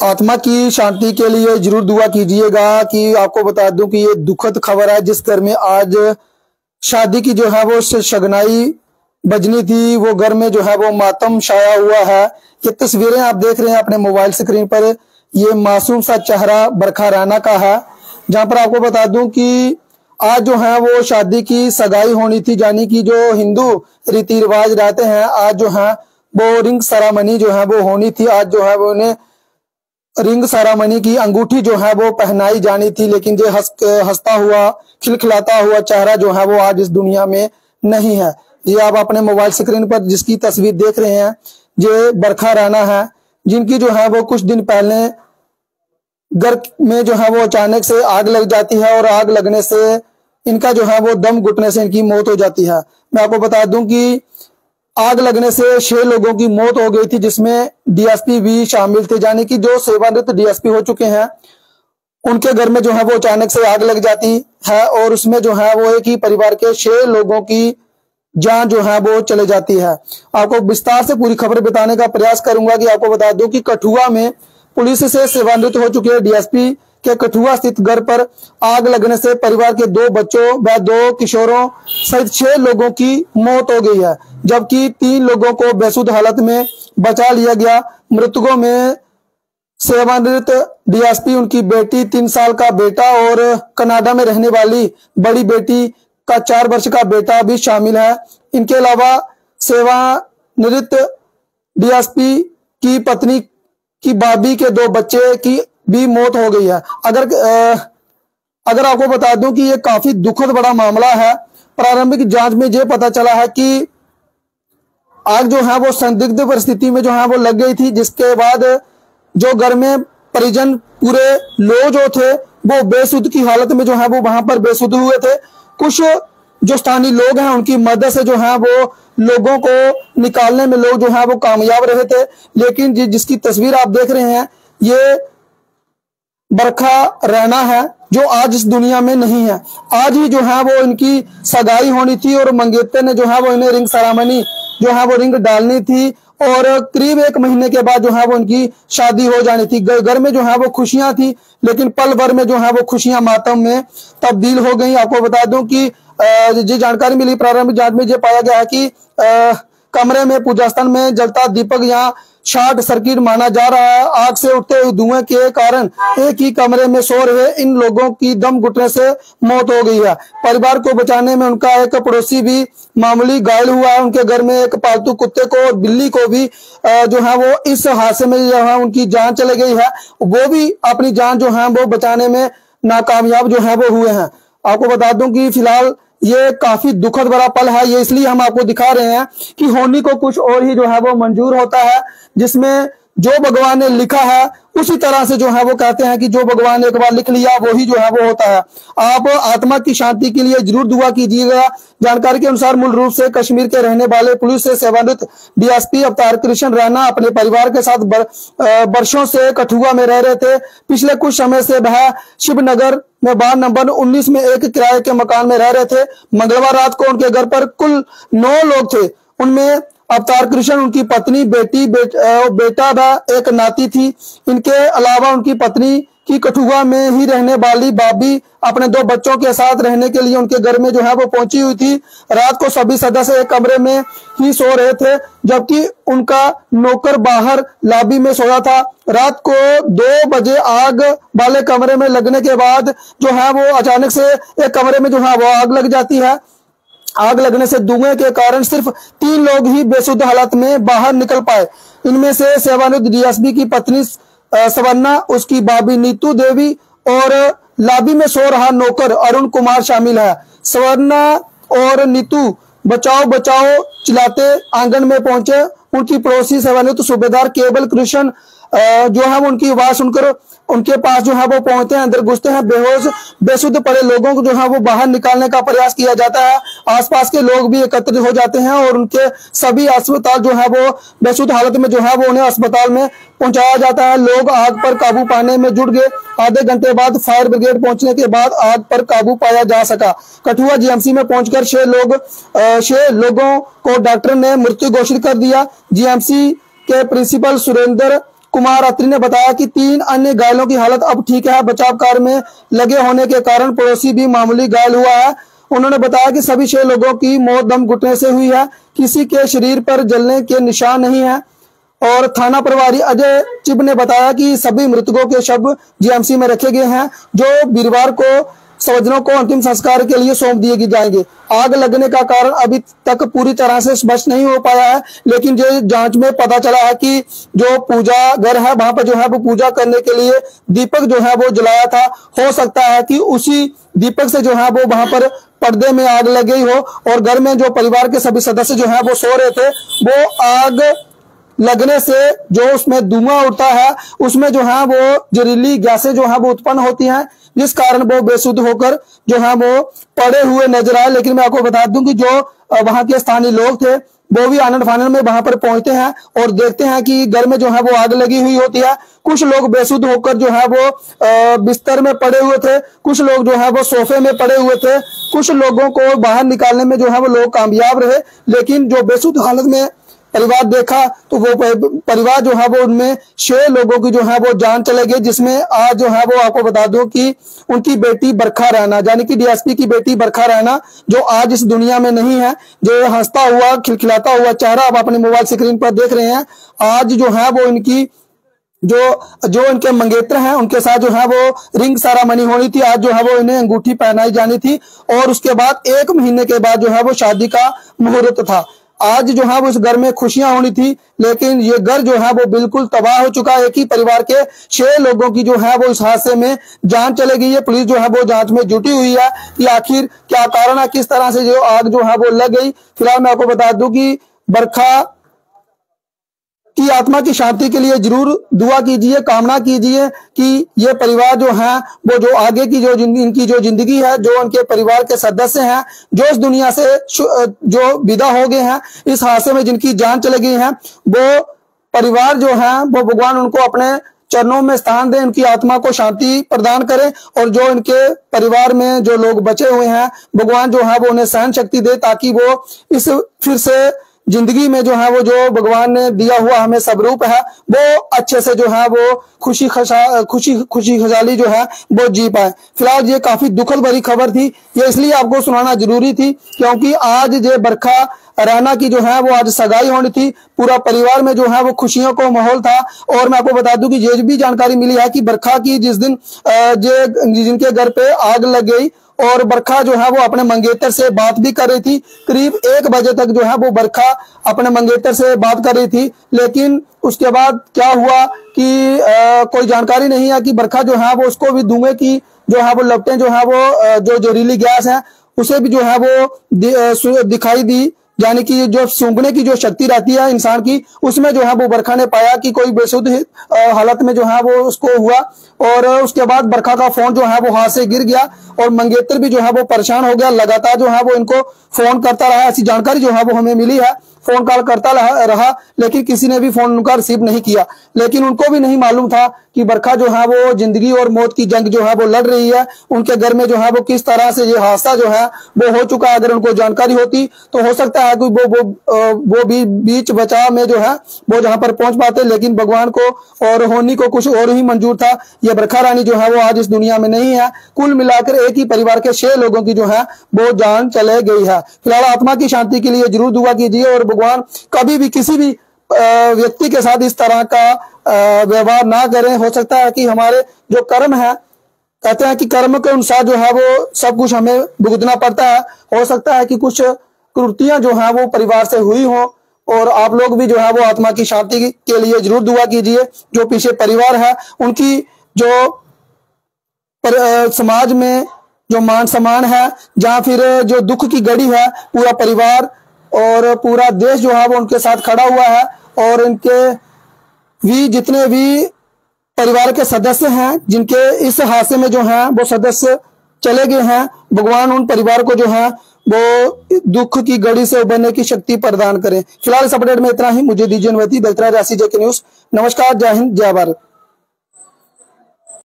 आत्मा की शांति के लिए जरूर दुआ कीजिएगा। कि आपको बता दूं कि ये दुखद खबर है, जिस घर में आज शादी की जो है वो शगनाई बजनी थी, वो घर में जो है वो मातम छाया हुआ है। ये तस्वीरें आप देख रहे हैं अपने मोबाइल स्क्रीन पर, ये मासूम सा चेहरा बरखा राना का है, जहां पर आपको बता दूं कि आज जो है वो शादी की सगाई होनी थी, यानी कि जो हिंदू रीति रिवाज रहते हैं, आज जो है वो रिंग सेरेमनी जो है वो होनी थी। आज जो है वो उन्हें रिंग सेरेमनी की अंगूठी जो है वो पहनाई जानी थी, लेकिन जो हंसता हुआ खिलखिलाता हुआ चेहरा जो है वो आज इस दुनिया में नहीं है। ये आप अपने मोबाइल स्क्रीन पर जिसकी तस्वीर देख रहे हैं, ये बरखा राना है, जिनकी जो है वो कुछ दिन पहले घर में जो है वो अचानक से आग लग जाती है और आग लगने से इनका जो है वो दम घुटने से इनकी मौत हो जाती है। मैं आपको बता दूं कि आग लगने से 6 लोगों की मौत हो गई थी, जिसमें डीएसपी भी शामिल थे, यानी कि जो सेवानिवृत्त डीएसपी हो चुके हैं, उनके घर में जो है वो अचानक से आग लग जाती है और उसमें जो है वो एक ही परिवार के 6 लोगों की जान जो है वो चले जाती है। आपको विस्तार से पूरी खबर बताने का प्रयास करूंगा। कि आपको बता दूं कि कठुआ में पुलिस से सेवानिवृत्त हो चुके डीएसपी के कठुआ स्थित घर पर आग लगने से परिवार के 2 बच्चों व 2 किशोरों सहित 6 लोगों की मौत हो गई है, जबकि 3 लोगों को बेसुध हालत में बचा लिया गया। मृतकों में सेवानिवृत्त डीएसपी, उनकी बेटी, 3 साल का बेटा और कनाडा में रहने वाली बड़ी बेटी का 4 वर्ष का बेटा भी शामिल है। इनके अलावा सेवानिवृत्त डीएसपी की पत्नी की भाभी के 2 बच्चे की भी मौत हो गई है। अगर आपको बता दूं कि ये काफी दुखद बड़ा मामला है। प्रारंभिक जांच में ये पता चला है कि आग जो है वो संदिग्ध परिस्थिति में जो है वो लग गई थी, जिसके बाद जो घर में परिजन पूरे लोग जो थे वो बेसुध की हालत में जो है वो वहां पर बेसुध हुए थे। कुछ जो स्थानीय लोग हैं उनकी मदद से जो है वो लोगों को निकालने में लोग जो है वो कामयाब रहे थे, लेकिन जिसकी तस्वीर आप देख रहे हैं, ये बरखा राना है जो आज इस दुनिया में नहीं है। आज ही जो है वो इनकी सगाई होनी थी और मंगेतर ने जो है वो इन्हें रिंग सेरेमनी जो है वो रिंग डालनी थी और करीब 1 महीने के बाद जो है वो इनकी शादी हो जानी थी। घर में जो है वो खुशियां थी, लेकिन पल भर में जो है वो खुशियां मातम में तब्दील हो गई। आपको बता दूं कि जी जानकारी मिली प्रारंभिक जांच में ये पाया गया है कि कमरे में पूजा स्थल में जलता दीपक यहाँ शॉर्ट सर्किट माना जा रहा है। आग से उठते हुए धुएं के कारण एक ही कमरे में सो रहे इन लोगों की दम घुटने से मौत हो गई है। परिवार को बचाने में उनका एक पड़ोसी भी मामूली घायल हुआ है। उनके घर में एक पालतू कुत्ते को और बिल्ली को भी जो है वो इस हादसे में जो है उनकी जान चली गई है, वो भी अपनी जान जो है वो बचाने में नाकामयाब जो है वो हुए हैं। आपको बता दूं कि फिलहाल ये काफी दुखद भरा पल है। ये इसलिए हम आपको दिखा रहे हैं कि होनी को कुछ और ही जो है वो मंजूर होता है, जिसमें जो भगवान ने लिखा है उसी तरह से जो है वो कहते हैं कि जो भगवान ने एक बार लिख लिया वही जो है वो होता है। आप आत्मा की शांति के लिए जरूर दुआ कीजिएगा। जानकारी के अनुसार मूल रूप से कश्मीर के रहने वाले पुलिस से सेवानिवृत्त डीएसपी अवतार कृष्ण राणा अपने परिवार के साथ वर्षों से कठुआ में रह रहे थे। पिछले कुछ समय से वह शिवनगर में वार्ड नंबर 19 में एक किराए के मकान में रह रहे थे। मंगलवार रात को उनके घर पर कुल 9 लोग थे। उनमें अवतार कृष्ण, उनकी पत्नी, बेटी, बेटा व एक नाती थी। इनके अलावा उनकी पत्नी की कठुआ में ही रहने वाली भाभी अपने 2 बच्चों के साथ रहने के लिए उनके घर में जो है वो पहुंची हुई थी। रात को सभी सदस्य एक कमरे में ही सो रहे थे, जबकि उनका नौकर बाहर लॉबी में सोया था। रात को 2 बजे आग वाले कमरे में लगने के बाद जो है वो अचानक से एक कमरे में जो है वो आग लग जाती है। आग लगने से धुएं के कारण सिर्फ 3 लोग ही बेसुध हालत में बाहर निकल पाए। इनमें से सेवानिवृत्त डीएसपी की पत्नी सवर्णा, उसकी भाभी नीतू देवी और लॉबी में सो रहा नौकर अरुण कुमार शामिल है। सवर्णा और नीतू बचाओ बचाओ चिल्लाते आंगन में पहुंचे। उनकी पड़ोसी सेवानिवृत्त सूबेदार केवल कृष्ण जो है उनकी आवाज सुनकर उनके पास जो है वो पहुंचते हैं, अंदर घुसते हैं। बेहोश बेसुध पड़े लोगों को जो है वो बाहर निकालने का प्रयास किया जाता है। आसपास के लोग भी एकत्रित हो जाते हैं और उनके सभी अस्पताल जो है वो बेसुध हालत में जो है वो उन्हें अस्पताल में पहुंचाया जाता है। लोग आग पर काबू पाने में जुट गए। आधे घंटे बाद फायर ब्रिगेड पहुंचने के बाद आग पर काबू पाया जा सका। कठुआ जीएमसी में पहुंचकर 6 लोगों को डॉक्टर ने मृत्यु घोषित कर दिया। जीएमसी के प्रिंसिपल सुरेंद्र कुमार अत्री ने बताया कि 3 अन्य घायलों की हालत अब ठीक है। बचाव कार्य में लगे होने के कारण पड़ोसी भी मामूली घायल हुआ है। उन्होंने बताया कि सभी 6 लोगों की मौत दम घुटने से हुई है। किसी के शरीर पर जलने के निशान नहीं है। और थाना प्रभारी अजय चिब ने बताया कि सभी मृतकों के शव जीएमसी में रखे गए हैं, जो वीरवार को स्वजनों को अंतिम संस्कार के लिए सौंप दिए जाएंगे। आग लगने का कारण अभी तक पूरी तरह से स्पष्ट नहीं हो पाया है, लेकिन जो जांच में पता चला है कि जो पूजा घर है वहां पर जो है वो पूजा करने के लिए दीपक जो है वो जलाया था। हो सकता है कि उसी दीपक से जो है वो वहां पर पर्दे में आग लग गई हो और घर में जो परिवार के सभी सदस्य जो है वो सो रहे थे, वो आग लगने से जो उसमें धुआं उठता है उसमें जो है वो जहरीली गैसें जो है वो उत्पन्न होती हैं, जिस कारण वो बेसुध होकर जो है वो पड़े हुए नजर आए। लेकिन मैं आपको बता दूं कि जो वहां के स्थानीय लोग थे वो भी आनंद फानन में वहां पर पहुंचते हैं और देखते हैं कि घर में जो है वो आग लगी हुई होती है। कुछ लोग बेसुध होकर जो है वो बिस्तर में पड़े हुए थे, कुछ लोग जो है वो सोफे में पड़े हुए थे। कुछ लोगों को बाहर निकालने में जो है वो लोग कामयाब रहे, लेकिन जो बेसुध हालत में परिवार देखा तो वो परिवार जो है वो उनमें 6 लोगों की जो है वो जान चले गई, जिसमें आज जो है वो आपको बता दूं कि उनकी बेटी बरखा रैना यानी कि डीएसपी की बेटी बरखा रैना जो आज इस दुनिया में नहीं है, जो हंसता हुआ खिलखिलाता हुआ चेहरा आप अपने मोबाइल स्क्रीन पर देख रहे हैं, आज जो है वो इनकी जो इनके मंगेतर हैं उनके साथ जो है वो रिंग सेरेमनी होनी थी। आज जो है वो इन्हें अंगूठी पहनाई जानी थी और उसके बाद 1 महीने के बाद जो है वो शादी का मुहूर्त था। आज जो है वो इस घर में खुशियां होनी थी, लेकिन ये घर जो है वो बिल्कुल तबाह हो चुका है। एक ही परिवार के 6 लोगों की जो है वो इस हादसे में जान चले गई है। पुलिस जो है वो जांच में जुटी हुई है कि आखिर क्या कारण है, किस तरह से जो आग जो है वो लग गई। फिलहाल मैं आपको बता दूं कि बरखा की आत्मा की शांति के लिए जरूर दुआ कीजिए, कामना कीजिए कि ये परिवार जो है वो जो आगे की जो इनकी जो जिंदगी है, जो उनके परिवार के सदस्य हैं जो इस दुनिया से जो विदा हो गए हैं इस हादसे में, जिनकी जान चली गई है, वो परिवार जो है वो भगवान उनको अपने चरणों में स्थान दे, उनकी आत्मा को शांति प्रदान करें और जो इनके परिवार में जो लोग बचे हुए हैं भगवान जो है वो उन्हें सहन शक्ति दे, ताकि वो इस फिर से जिंदगी में जो है वो जो भगवान ने दिया हुआ हमें स्वरूप है वो अच्छे से जो है वो खुशी खुशहाली जो है वो जी पाए। फिलहाल ये काफी दुखद भरी खबर थी, ये इसलिए आपको सुनाना जरूरी थी क्योंकि आज ये बरखा रैना की जो है वो आज सगाई होनी थी। पूरा परिवार में जो है वो खुशियों का माहौल था। और मैं आपको बता दूं कि ये भी जानकारी मिली है कि बरखा की जिस दिन जिनके घर पे आग लग गई और बरखा जो है वो अपने मंगेतर से बात भी कर रही थी, करीब 1 बजे तक जो है वो बरखा अपने मंगेतर से बात कर रही थी, लेकिन उसके बाद क्या हुआ कि कोई जानकारी नहीं है कि बरखा जो है वो उसको भी धुएं की जो है वो लपटें जो है वो जो जहरीली गैस है उसे भी जो है वो दिखाई दी, यानी कि जो सूंघने की जो शक्ति रहती है इंसान की, उसमें जो है वो बरखा ने पाया कि कोई बेसुध हालत में जो है वो उसको हुआ। और उसके बाद बरखा का फोन जो है वो हाथ से गिर गया और मंगेतर भी जो है वो परेशान हो गया। लगातार जो है वो इनको फोन करता रहा, ऐसी जानकारी जो है वो हमें मिली है, फोन कॉल करता रहा लेकिन किसी ने भी फोन उनका रिसीव नहीं किया। लेकिन उनको भी नहीं मालूम था कि बरखा जो है वो जिंदगी और मौत की जंग जो है वो लड़ रही है, उनके घर में जो है वो किस तरह से ये हादसा जो है वो हो चुका है। अगर उनको जानकारी होती तो हो सकता है कि वो भी बीच बचाव में जो है वो जहां पर पहुंच पाते, लेकिन भगवान को और होनी को कुछ और ही मंजूर था। ये बरखा रानी जो है वो आज इस दुनिया में नहीं है। कुल मिलाकर एक ही परिवार के 6 लोगों की जो है वो जान चले गई है। फिलहाल आत्मा की शांति के लिए जरूर दुआ कीजिए और भगवान कभी भी किसी भी व्यक्ति के साथ इस तरह का व्यवहार ना करें। हो सकता है कि हमारे जो कर्म है, कहते हैं कि कर्म के अनुसार जो है वो सब कुछ हमें भुगतना पड़ता है। हो सकता है कि कुछ कृतियां जो है वो परिवार से हुई हो और आप लोग भी जो है वो आत्मा की शांति के लिए जरूर दुआ कीजिए। जो पीछे परिवार है उनकी जो समाज में जो मान सम्मान है, जहाँ फिर जो दुख की घड़ी है, पूरा परिवार और पूरा देश जो है वो उनके साथ खड़ा हुआ है। और इनके भी जितने भी परिवार के सदस्य हैं जिनके इस हादसे में जो हैं वो सदस्य चले गए हैं, भगवान उन परिवार को जो है वो दुख की घड़ी से उबरने की शक्ति प्रदान करें। फिलहाल इस अपडेट में इतना ही। मुझे दीजिए अनुमति। देखते रहिए RCJK न्यूज। नमस्कार, जय हिंद, जय भारत।